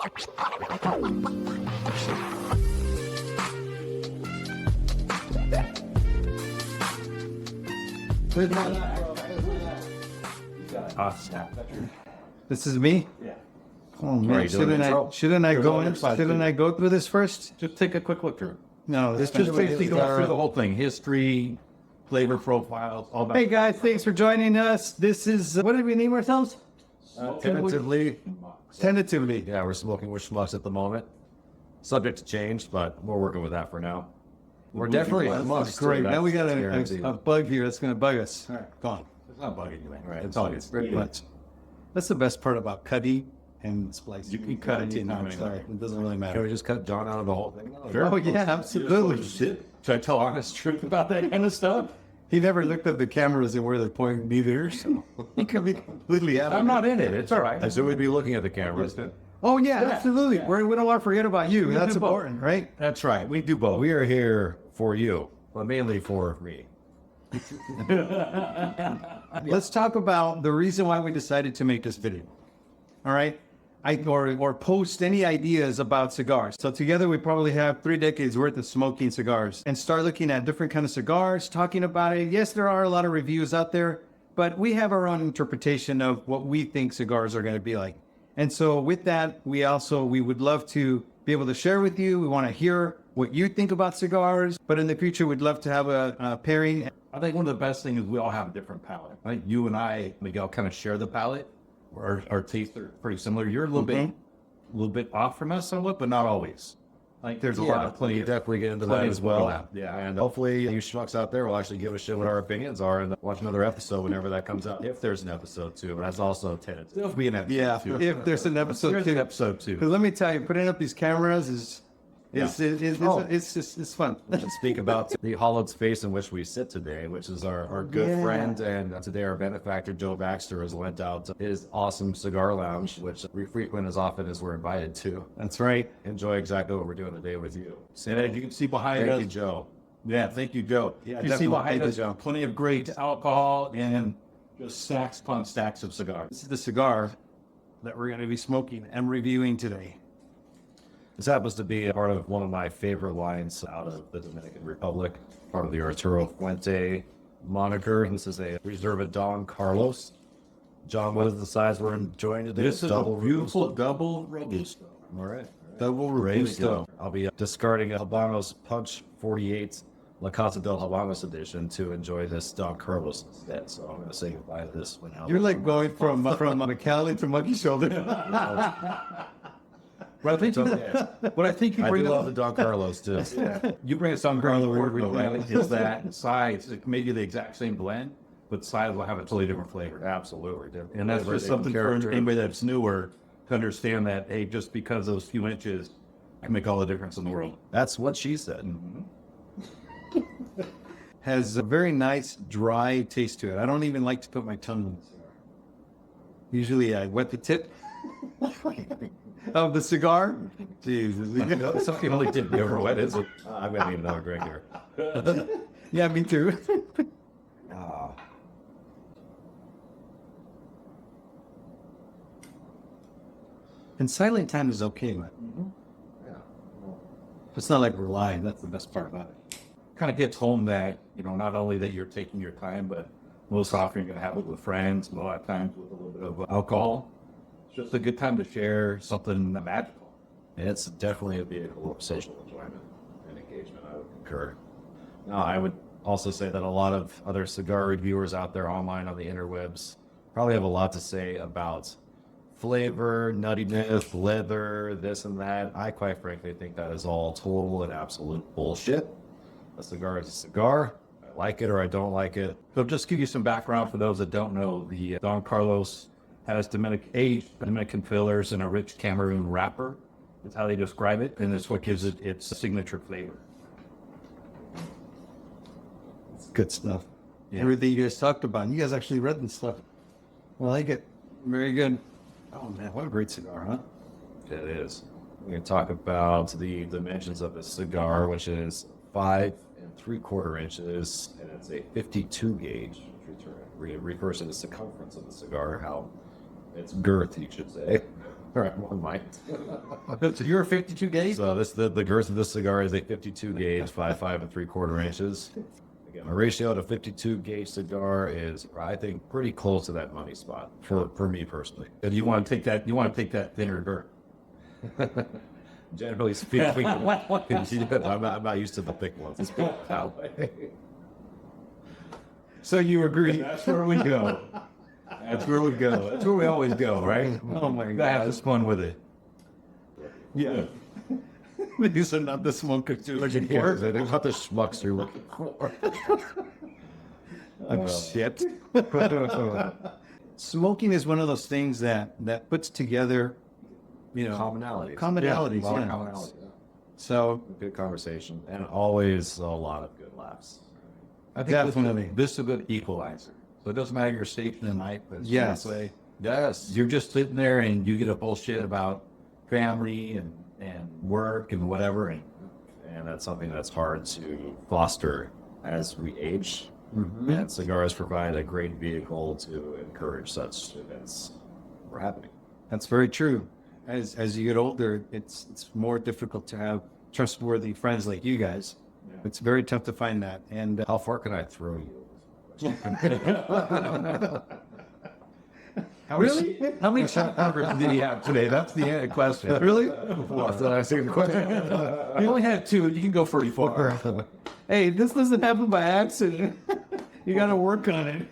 This is me? Yeah. Oh man, shouldn't I go through this first? Just take a quick look through. No, It's just basically go through the whole thing. History, flavor profiles, all that. Hey guys, thanks for joining us. This is, what did we name ourselves? Tentatively. Tentatively. Yeah, we're smoking with Schmucks at the moment. Subject to change, but we're working with that for now. We're definitely Schmucks. Great. Now we got guaranteed. a bug here that's going to bug us. All right, go on. It's not bugging you, man. Right, It's all good. Very much. That's the best part about cutting and splicing. You can cut it in. anytime, Sorry, it doesn't really Can matter. we just cut John out of the whole thing? Oh yeah, absolutely. Should I tell honest truth about that kind of stuff? He never looked at the cameras and where they're pointing either, so he could be completely out. I'm not in it. It's all right. So we'd be looking at the cameras. Oh yeah, absolutely. We don't want to forget about you. That's do both. important, right? That's right. We do both. We are here for you, but mainly for me. Let's talk about the reason why we decided to make this video. All right. Or post any ideas about cigars. So together we probably have 3 decades worth of smoking cigars and start looking at different kind of cigars, talking about it. Yes, there are a lot of reviews out there, but we have our own interpretation of what we think cigars are going to be like. And so with that, we would love to be able to share with you. We want to hear what you think about cigars, but in the future, we'd love to have a pairing. I think one of the best things is we all have a different palate. I think you and I, Miguel, kind of share the palate. Our tastes are pretty similar. You're a little bit off from us somewhat, but not always. Like there's a lot of plenty definitely get into that as well. Overlap. Yeah. And hopefully you schmucks out there will actually give a shit what our opinions are and watch another episode whenever that comes out. If there's an episode 2, but that's also tentative. There'll be an episode Yeah, 2. if there's an episode There's 2. an episode 2. Because let me tell you, putting up these cameras is it's fun. To speak about the hollowed space in which we sit today, which is our good friend, and today our benefactor Joe Baxter has lent out his awesome cigar lounge, which we frequent as often as we're invited to. That's right. Enjoy exactly what we're doing today with you. And as you can see behind Thank us, you, Joe. yeah, thank you, Joe. Yeah, you see definitely. behind Thank you, us, Joe. plenty of great alcohol and just stacks upon stacks of cigars. This is the cigar that we're going to be smoking and reviewing today. This happens to be a part of one of my favorite lines out of the Dominican Republic, part of the Arturo Fuente moniker. This is a Reserva Don Carlos. John, what is the size we're enjoying today? This is double a beautiful double Robusto. All right. Double Robusto. I'll be discarding a Habanos Punch 48 La Casa del Habanos edition to enjoy this Don Carlos instead. So I'm going to say goodbye to this one. You're like going from Macallan to Monkey Shoulder. What I think you I do bring love up, the Don Carlos too. you bring us on Carlo Orville, right? Is that size maybe the exact same blend, but size will have a totally different flavor. Absolutely. And that's just something for anybody that's newer to understand that, hey, just because those few inches can make all the difference in the world. That's what she said. Has a very nice dry taste to it. I don't even like to put my tongue in the cigar. Usually I wet the tip of the cigar. Jesus. Something only did me over wet, is it? I'm going to need another drink here. Yeah, me too. And silent time is okay. Yeah. It's not like we're lying. That's the best part about it. Kind of hits home that, not only that you're taking your time, but most often you're going to have it with friends, a lot of times with a little bit of alcohol. It's just a good time to share something magical. It's definitely a vehicle of social enjoyment and engagement, I would concur. Now, I would also say that a lot of other cigar reviewers out there online on the interwebs probably have a lot to say about flavor, nuttiness, leather, this and that. I quite frankly think that is all total and absolute bullshit. A cigar is a cigar. I like it or I don't like it. So just to give you some background for those that don't know, the Don Carlos has aged Dominican fillers in a rich Cameroon wrapper. That's how they describe it, and it's what gives it its signature flavor. It's good stuff. Yeah. Everything you guys talked about. You guys actually read this stuff. I like it. Very good. Oh man, what a great cigar, huh? It is. We're going to talk about the dimensions of a cigar, which is 5 3/4 inches, and it's a 52 gauge, which refers to the circumference of the cigar, how its girth, you should say. One might. So you're a 52 gauge? So the girth of this cigar is a 52 gauge, 5 3/4 inches. Again, a ratio to 52 gauge cigar is, I think, pretty close to that money spot for me personally. And you want to take that? You want to take that thinner girth? Generally speaking, I'm not used to the thick ones. Let's put it that way. So you agree? That's where we go. That's where we go. That's where we always go, right? Oh my Have God. this fun with it. Yeah. These are not the smokers you're looking for. They're not the schmucks you're looking for. Oh, shit. Smoking is one of those things that puts together, Commonalities. commonalities. A lot of Yeah. commonalities. So Good conversation and always a lot of good laughs. I think Definitely. this is a good equalizer. So it doesn't matter your station in life. But it's Yes. just like, yes, you're just sitting there and you get a bullshit about family and work and whatever. And And that's something that's hard to foster as we age. And cigars provide a great vehicle to encourage such events from happening. that's very true. As you get older, it's more difficult to have trustworthy friends like you guys. It's very tough to find that. And How far can I throw you? how many shot numbers did he have today? That's the question. really, Did I say the question? You only had 2. You can go 44. hey, this doesn't happen by accident. You got to work on it.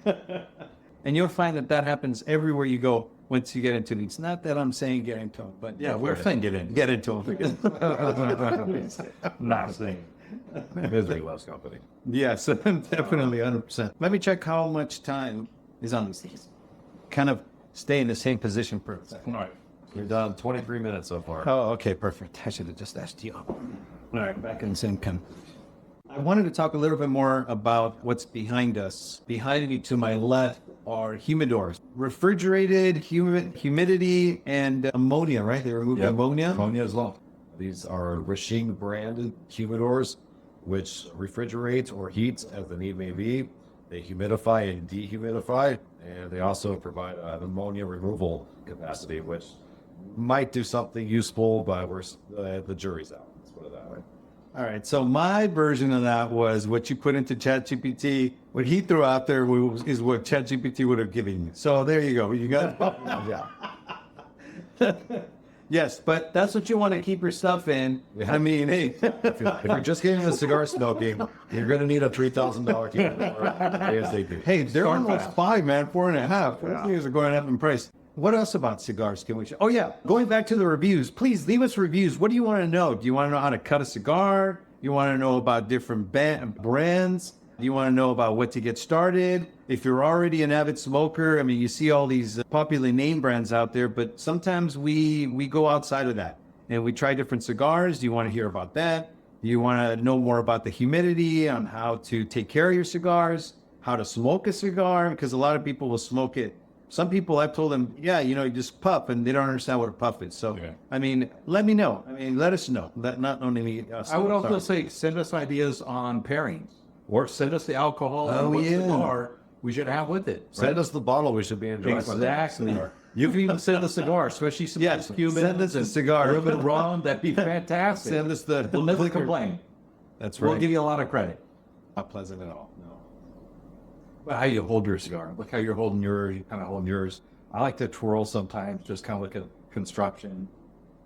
And you'll find that happens everywhere you go once you get into these. Not that I'm saying get into them, but Yeah, we're saying get in. get into them. Not saying. Misery loves company. Yes, definitely, 100%. Let me check how much time is on these things. Kind of stay in the same position for a second. All right. You're done 23 minutes so far. Oh, okay, perfect. I should have just asked you. All right, back in the same kind. I wanted to talk a little bit more about what's behind us. Behind me to my left are humidors, refrigerated humidity and ammonia, right? They removed ammonia. Ammonia as well. These are machine branded humidors, which refrigerate or heat as the need may be. They humidify and dehumidify, and they also provide an ammonia removal capacity, which might do something useful, but the jury's out. Let's put it that way. All right, so my version of that was what you put into Chat GPT. What he threw out there is what Chat GPT would have given you. So there you go. You got Yeah. yes, but that's what you want to keep your stuff in. Yeah. I mean, hey, If you're just getting into cigar smoking, you're going to need a $3,000 humidor ASAP. hey, they're almost 5, man, 4.5. Those things are going up in price. What else about cigars can we show? Oh, yeah. Going back to the reviews, please leave us reviews. What do you want to know? Do you want to know how to cut a cigar? You want to know about different brands? Do you want to know about what to get started? If you're already an avid smoker, I mean, you see all these popular name brands out there, but sometimes we go outside of that and we try different cigars. Do you want to hear about that? Do you want to know more about the humidity, on how to take care of your cigars, how to smoke a cigar? Because a lot of people will smoke it. Some people, I've told them, yeah, you just puff, and they don't understand what a puff is. So, Yeah. I mean, let me know. I mean, let us know. Not only us. I would also Sorry. say send us ideas on pairings, or send us the alcohol Oh, and what yeah. cigar we should have with it. Send us the bottle we should be enjoying. Exactly. You can even send a cigar, especially some Yes, Cuban. send us a cigar. A little bit of rum, that'd be fantastic. Send us the We'll never clicker. complain. That's right. We'll give you a lot of credit. Not pleasant at all. No. But how you hold your cigar. Look how you're holding yours. You kind of holding yours. I like to twirl sometimes, just kind of like a construction.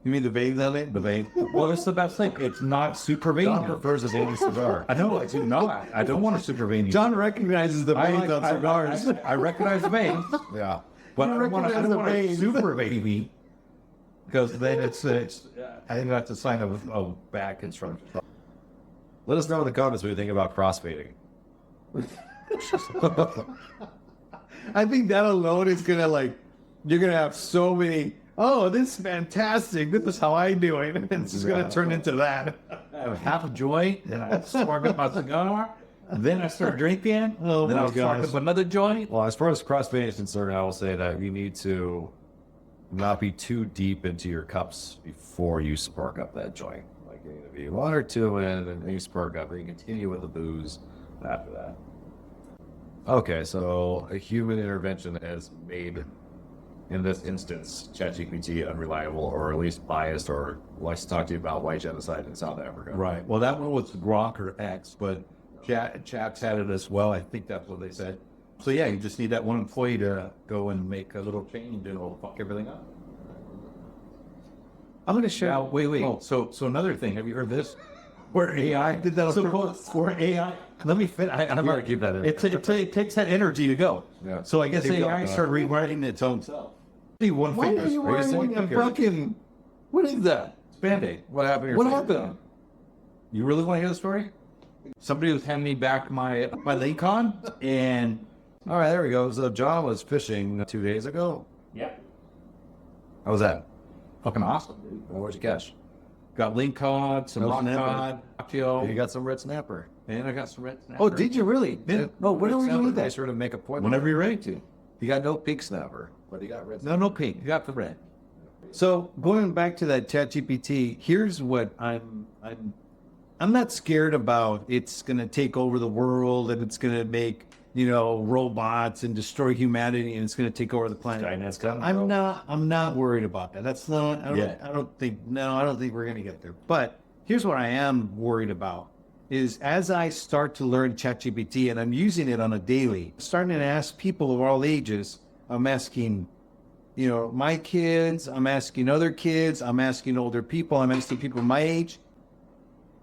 You mean the vein on it? The vein. Well, it's the best thing. It's not super John veiny. prefers his own cigar. I know. I do not. I don't want a super veiny. John recognizes the veins on cigars. I recognize the veins, Yeah. but You I don't want recognize the a veins. super veiny because then it's I think that's a sign of bad construction. Let us know in the comments what you think about crossfading. I think that alone is gonna you're gonna have so many. Oh, this is fantastic. This is how I do it. And it's just gonna turn into that. I have half a joint, then I spark up my cigar, and then I start drinking. Oh then my I'll spark gosh. up another joint. Well, as far as crossfading is concerned, I will say that you need to not be too deep into your cups before you spark up that joint. Like you need to be 1 or 2 in, and then you spark up, and you continue with the booze after that. Okay, so a human intervention has made in this instance, Chat GPT unreliable or at least biased or likes to talk to you about white genocide in South Africa. Right. Well, that one was Gronk or X, but Chat's had it as well. I think that's what they said. So yeah, you just need that one employee to go and make a little change and it'll fuck everything up. I'm going to share. Now, wait. Oh, so another thing. Have you heard this? Where AI did that. Where AI. Let me fit. I'm going to keep that in. It takes that energy to go. Yeah. So I guess AI started rewriting its own self. See, one Why finger. are you wearing a fucking... What is that? It's Band-Aid. What happened? To your What finger? happened? You really want to hear the story? Somebody was handing me back my Lincoln, and All right, there we go. So John was fishing 2 days ago. yeah, How was that? fucking awesome, dude. What'd you catch? Got Lincoln, some No rock snapper. cod, cocktail, You got some red snapper. and I got some red snapper. Oh, did you really? Yeah. Oh, when are we doing Make that? sure to make a point. Whenever you're ready to. You got no pink snapper, but you got red. No pink. You got the red. So going back to that Chat GPT, here's what I'm not scared about. It's going to take over the world and it's going to make, robots and destroy humanity and it's going to take over the planet. Skynet's coming. I'm not worried about that. That's not, I don't think we're going to get there. But here's what I am worried about is as I start to learn ChatGPT and I'm using it on a daily, starting to ask people of all ages, I'm asking, my kids, I'm asking other kids, I'm asking older people, I'm asking people my age.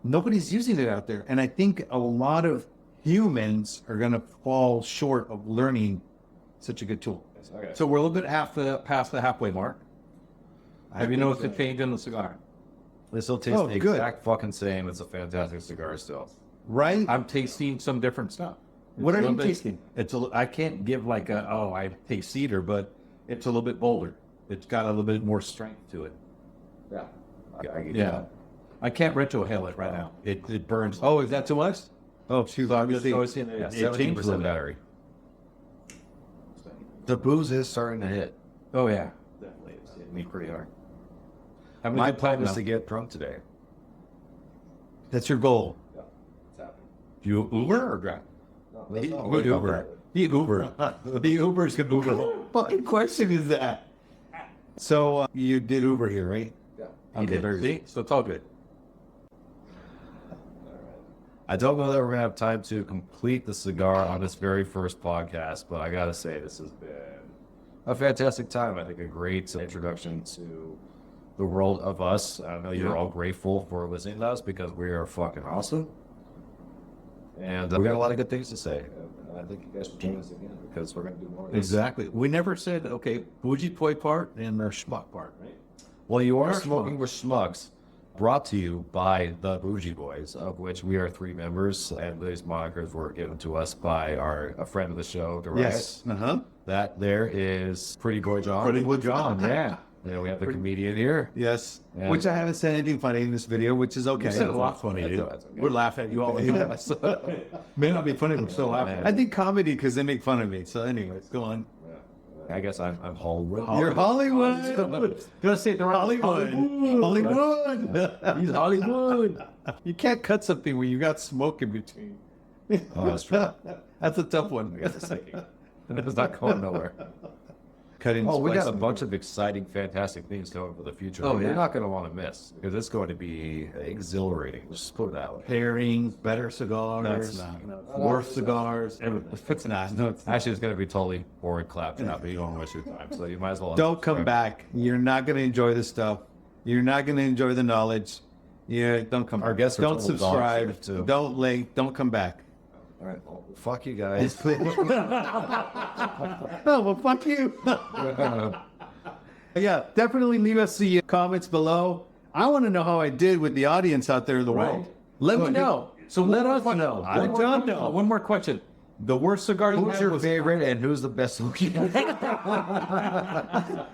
Nobody's using it out there. And I think a lot of humans are going to fall short of learning such a good tool. Okay. So we're a little bit past the halfway mark. Have you noticed a change in the cigar? This still tastes Oh, the good. exact fucking same. It's a fantastic cigar still. Right? I'm tasting some different stuff. What It's are a you little bit- tasting? I can't give like I taste cedar, but it's a little bit bolder. It's got a little bit more strength to it. Yeah. I get Yeah. that. I can't retrohale it right now. It burns. Oh, is that too much? Oh, shoot. Obviously. So it's in Yeah, it changes 17% it. battery. The booze is starting to hit. Oh yeah, definitely. It's hitting me pretty hard. Having a My good plan time is now. to get drunk today. That's your goal. Yeah, it's happening. You Uber or drive? Let's not He worry about Uber. that. He Uber. The Uber's good Uber. What fucking question is that? So you did Uber here, right? Yeah. Okay, see? So it's all good. I don't know that we're gonna have time to complete the cigar on this very first podcast, but I gotta say this has been a fantastic time. I think a great introduction to the world of us. I know you're all grateful for listening to us because we are fucking awesome, and we got a lot of good things to say. And I think you guys should join us again because we're gonna do more of this. Exactly. We never said, okay, bougie toy part and our schmuck part, right? Well, you are We're smoking with Schmucks, brought to you by the Bougie Boys, of which we are 3 members, and these monikers were given to us by a friend of the show, Darius. Uh-huh. That there is Pretty Boy John. Pretty good John, yeah. And we have the comedian here. Yes. Yeah. Which I haven't said anything funny in this video, which is okay. You said a lot funny, That's dude. okay. We're laughing at you all the time. May not be funny, but we're still laughing. I think comedy because they make fun of me. So anyways, go on. I guess I'm Hollywood. You're Hollywood. Gonna say they're Hollywood. Hollywood. He's Hollywood. You can't cut something where you got smoke in between. Oh, that's true. That's a tough one. It's not going nowhere. Cutting. Oh, we got a splicing. bunch of exciting, fantastic things coming for the future. Oh, that yeah. You're not going to want to miss because it's going to be exhilarating. Just put it that way. Pairings, better cigars, No, it's not. worse cigars. It's not. No, it's not. Actually, it's going to be totally boring claptrap, but you don't waste your time. So you might as well. Don't come back. You're not going to enjoy the stuff. You're not going to enjoy the knowledge. Yeah, don't come. Our guests are don't total dog subscribe. shit, too. Don't link. Don't come back. All right. Well, fuck you guys. No, well, fuck you. Yeah, definitely leave us the comments below. I want to know how I did with the audience out there in the world. Let me know. So let us know. Let John know. One more question. The worst cigar you Who's had your was favorite and who's the best looking?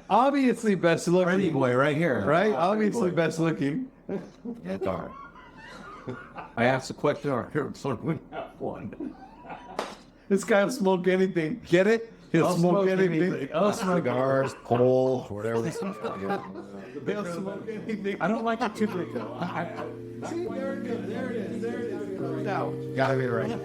Obviously, best looking. Pretty boy right here. Right? Obviously, best looking. Yeah, darn. I asked the question, or so we have one. This guy will smoke anything. Get it? He'll smoke anything. Cigars, pole, whatever. He'll smoke anything. I don't like it too big though. See, there it is. There it is. There it is. Now. Gotta be right.